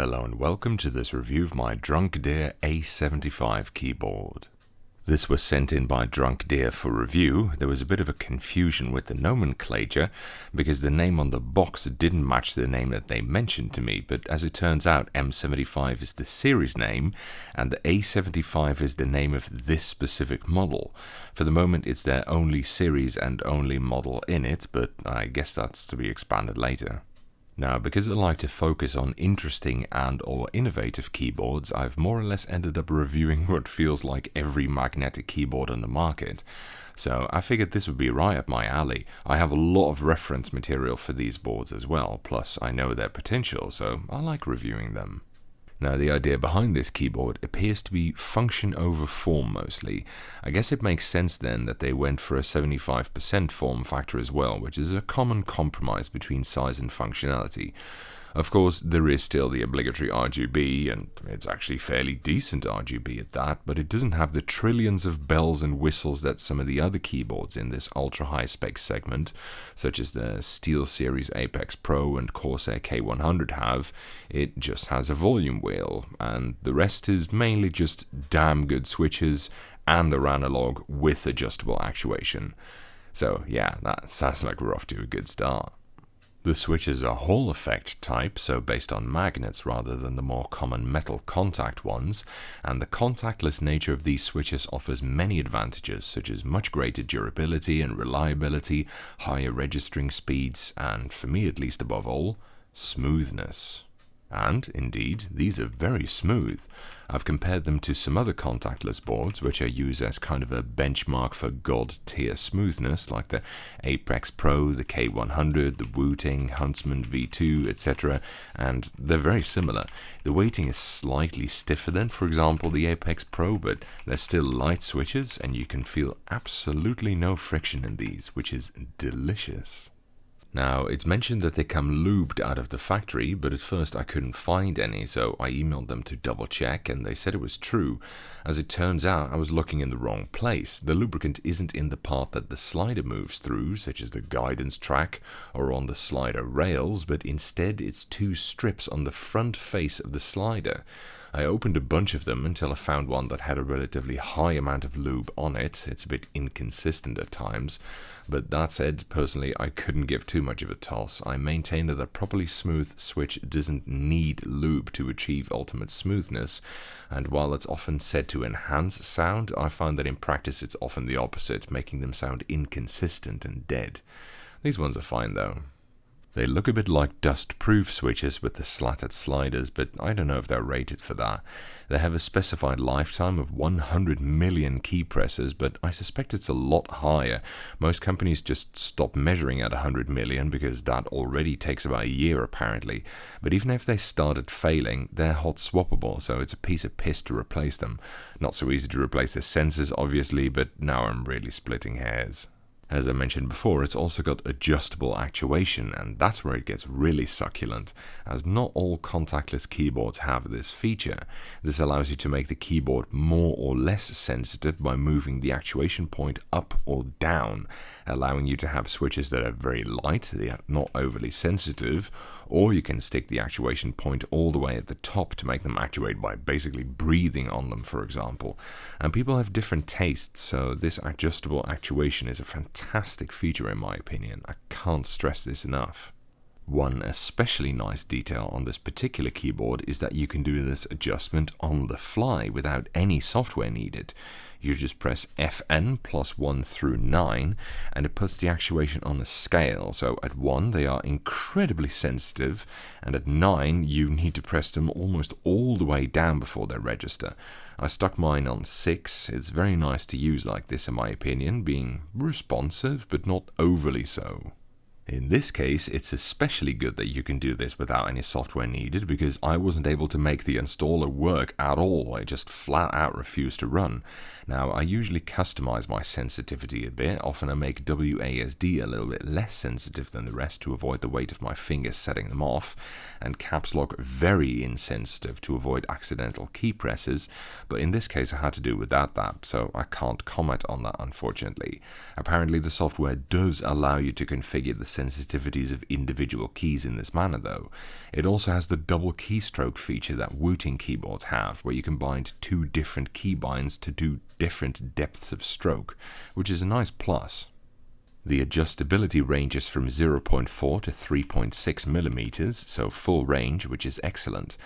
Hello and welcome to this review of my Drunkdeer A75 keyboard. This was sent in by Drunkdeer for review. There was a bit of a confusion with the nomenclature because the name on the box didn't match the name that they mentioned to me, but as it turns out M75 is the series name and the A75 is the name of this specific model. For the moment it's their only series and only model in it, but I guess that's to be expanded later. Now, because I like to focus on interesting and or innovative keyboards, I've more or less ended up reviewing what feels like every magnetic keyboard on the market. So I figured this would be right up my alley. I have a lot of reference material for these boards as well, plus I know their potential, so I like reviewing them. Now, the idea behind this keyboard appears to be function over form mostly. I guess it makes sense then that they went for a 75% form factor as well, which is a common compromise between size and functionality. Of course, there is still the obligatory RGB, and it's actually fairly decent RGB at that, but it doesn't have the trillions of bells and whistles that some of the other keyboards in this ultra-high spec segment, such as the SteelSeries Apex Pro and Corsair K100 have. It just has a volume wheel, and the rest is mainly just damn good switches and their analog with adjustable actuation. So yeah, that sounds like we're off to a good start. The switches are Hall effect type, so based on magnets rather than the more common metal contact ones, and the contactless nature of these switches offers many advantages such as much greater durability and reliability, higher registering speeds, and for me at least above all, smoothness. And, indeed, these are very smooth. I've compared them to some other contactless boards which I use as kind of a benchmark for god tier smoothness, like the Apex Pro, the K100, the Wu-Ting, Huntsman V2, etc. And they're very similar. The weighting is slightly stiffer than, for example, the Apex Pro, but they're still light switches and you can feel absolutely no friction in these, which is delicious. Now, it's mentioned that they come lubed out of the factory, but at first I couldn't find any, so I emailed them to double check, and they said it was true. As it turns out, I was looking in the wrong place. The lubricant isn't in the part that the slider moves through, such as the guidance track or on the slider rails, but instead it's two strips on the front face of the slider. I opened a bunch of them until I found one that had a relatively high amount of lube on it. It's a bit inconsistent at times, but that said, personally I couldn't give too much of a toss. I maintain that a properly smooth switch doesn't need lube to achieve ultimate smoothness, and while it's often said to enhance sound, I find that in practice it's often the opposite, making them sound inconsistent and dead. These ones are fine though. They look a bit like dust-proof switches with the slatted sliders, but I don't know if they're rated for that. They have a specified lifetime of 100 million key presses, but I suspect it's a lot higher. Most companies just stop measuring at 100 million because that already takes about a year apparently. But even if they started failing, they're hot swappable, so it's a piece of piss to replace them. Not so easy to replace the sensors obviously, but now I'm really splitting hairs. As I mentioned before, it's also got adjustable actuation, and that's where it gets really succulent, as not all contactless keyboards have this feature. This allows you to make the keyboard more or less sensitive by moving the actuation point up or down, allowing you to have switches that are very light, they are not overly sensitive, or you can stick the actuation point all the way at the top to make them actuate by basically breathing on them, for example. And people have different tastes, so this adjustable actuation is a fantastic feature in my opinion. I can't stress this enough. One especially nice detail on this particular keyboard is that you can do this adjustment on the fly without any software needed. You just press FN plus 1 through 9 and it puts the actuation on a scale. So at 1 they are incredibly sensitive, and at 9 you need to press them almost all the way down before they register. I stuck mine on 6. It's very nice to use like this in my opinion, being responsive but not overly so. In this case, it's especially good that you can do this without any software needed, because I wasn't able to make the installer work at all. I just flat out refused to run. Now, I usually customize my sensitivity a bit. Often I make WASD a little bit less sensitive than the rest to avoid the weight of my fingers setting them off, and caps lock very insensitive to avoid accidental key presses, but in this case I had to do without that, so I can't comment on that unfortunately. Apparently the software does allow you to configure the sensitivities of individual keys in this manner though. It also has the double keystroke feature that Wooting keyboards have, where you can bind two different keybinds to do different depths of stroke, which is a nice plus. The adjustability ranges from 0.4 to 3.6 millimeters, so full range, which is excellent.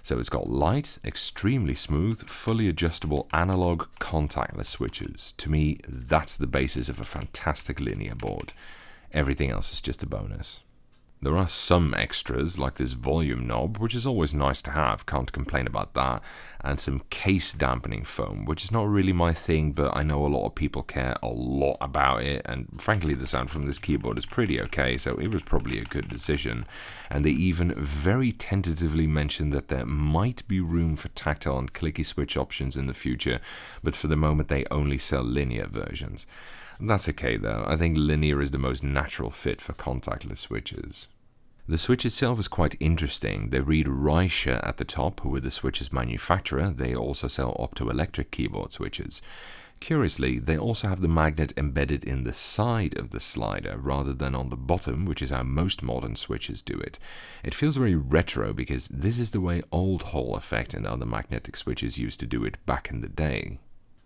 So it's got light, extremely smooth, fully adjustable analog contactless switches. To me, that's the basis of a fantastic linear board. Everything else is just a bonus. There are some extras, like this volume knob, which is always nice to have, can't complain about that, and some case dampening foam, which is not really my thing, but I know a lot of people care a lot about it, and frankly the sound from this keyboard is pretty okay, so it was probably a good decision. And they even very tentatively mentioned that there might be room for tactile and clicky switch options in the future, but for the moment they only sell linear versions. That's okay though, I think linear is the most natural fit for contactless switches. The switch itself is quite interesting. They read RAESHA at the top, who are the switch's manufacturer. They also sell optoelectric keyboard switches. Curiously, they also have the magnet embedded in the side of the slider rather than on the bottom, which is how most modern switches do it. It feels very retro because this is the way old Hall effect and other magnetic switches used to do it back in the day.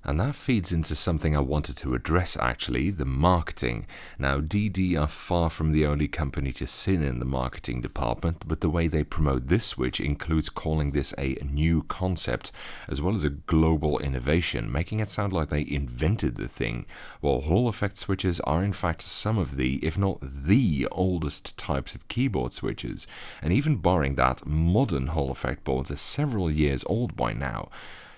And that feeds into something I wanted to address actually, the marketing. Now DD are far from the only company to sin in the marketing department, but the way they promote this switch includes calling this a new concept, as well as a global innovation, making it sound like they invented the thing, while Hall effect switches are in fact some of the, if not the oldest types of keyboard switches, and even barring that, modern Hall effect boards are several years old by now.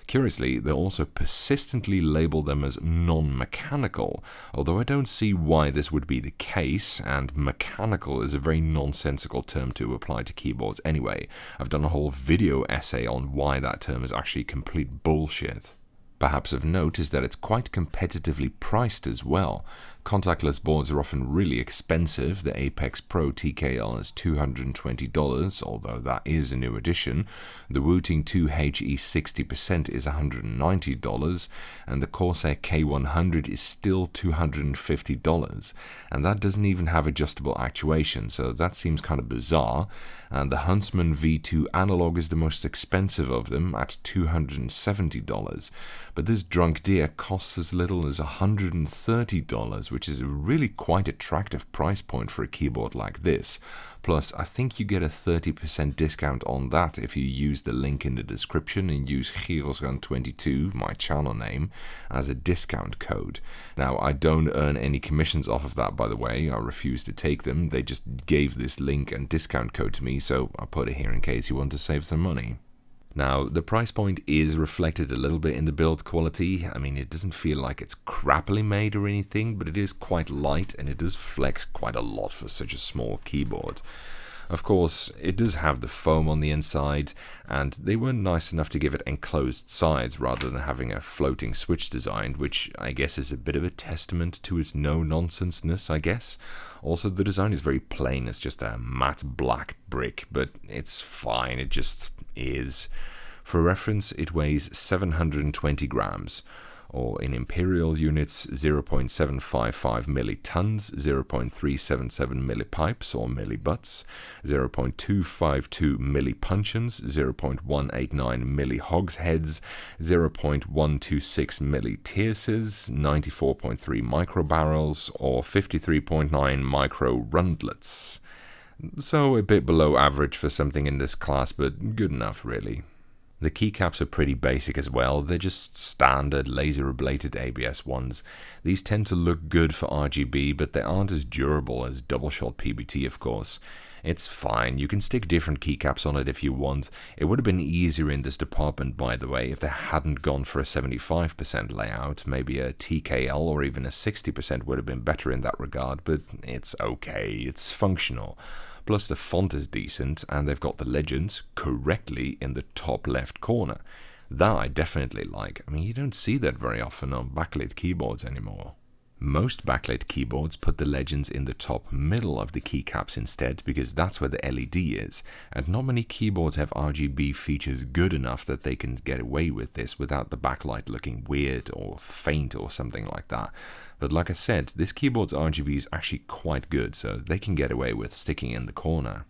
Curiously, they also persistently label them as non-mechanical, although I don't see why this would be the case, and mechanical is a very nonsensical term to apply to keyboards anyway. I've done a whole video essay on why that term is actually complete bullshit. Perhaps of note is that it's quite competitively priced as well. Contactless boards are often really expensive. The Apex Pro TKL is $220, although that is a new addition. The Wooting 2HE 60% is $190, and the Corsair K100 is still $250. And that doesn't even have adjustable actuation, so that seems kind of bizarre. And the Huntsman V2 analog is the most expensive of them at $270. But this Drunkdeer costs as little as $130, which is a really quite attractive price point for a keyboard like this. Plus, I think you get a 30% discount on that if you use the link in the description and use Girosgan22, my channel name, as a discount code. Now, I don't earn any commissions off of that, by the way. I refuse to take them. They just gave this link and discount code to me, so I put it here in case you want to save some money. Now, the price point is reflected a little bit in the build quality. I mean, it doesn't feel like it's crappily made or anything, but it is quite light and it does flex quite a lot for such a small keyboard. Of course, it does have the foam on the inside, and they were nice enough to give it enclosed sides rather than having a floating switch design, which I guess is a bit of a testament to its no-nonsenseness, I guess. Also, the design is very plain. It's just a matte black brick, but it's fine. It just is. For reference, it weighs 720 grams, or in imperial units 0.755 millitons, 0.377 millipipes or millibutts, 0.252 millipuncheons, 0.189 millihogsheads, 0.126 millitierces, 94.3 microbarrels, or 53.9 micro rundlets. So a bit below average for something in this class, but good enough really. The keycaps are pretty basic as well. They're just standard laser ablated ABS ones. These tend to look good for RGB, but they aren't as durable as double shot PBT, of course. It's fine, you can stick different keycaps on it if you want. It would have been easier in this department, by the way, if they hadn't gone for a 75% layout. Maybe a TKL or even a 60% would have been better in that regard, but it's okay, it's functional. Plus the font is decent, and they've got the legends correctly in the top left corner. That I definitely like. I mean, you don't see that very often on backlit keyboards anymore. Most backlit keyboards put the legends in the top middle of the keycaps instead, because that's where the LED is, and not many keyboards have RGB features good enough that they can get away with this without the backlight looking weird or faint or something like that. But like I said, this keyboard's RGB is actually quite good, so they can get away with sticking in the corner.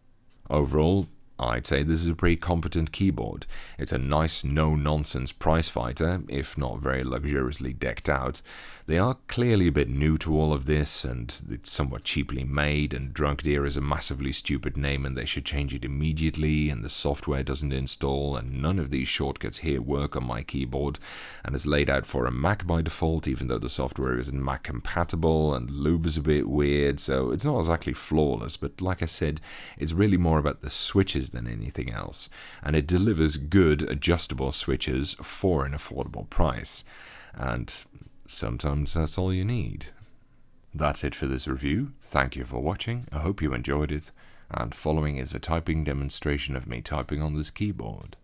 Overall, I'd say this is a pretty competent keyboard. It's a nice, no-nonsense prize fighter, if not very luxuriously decked out. They are clearly a bit new to all of this, and it's somewhat cheaply made, and Drunkdeer is a massively stupid name and they should change it immediately, and the software doesn't install, and none of these shortcuts here work on my keyboard, and it's laid out for a Mac by default, even though the software isn't Mac compatible, and Lube is a bit weird, so it's not exactly flawless, but like I said, it's really more about the switches than anything else, and it delivers good adjustable switches for an affordable price, and sometimes that's all you need. That's it for this review. Thank you for watching. I hope you enjoyed it, and following is a typing demonstration of me typing on this keyboard.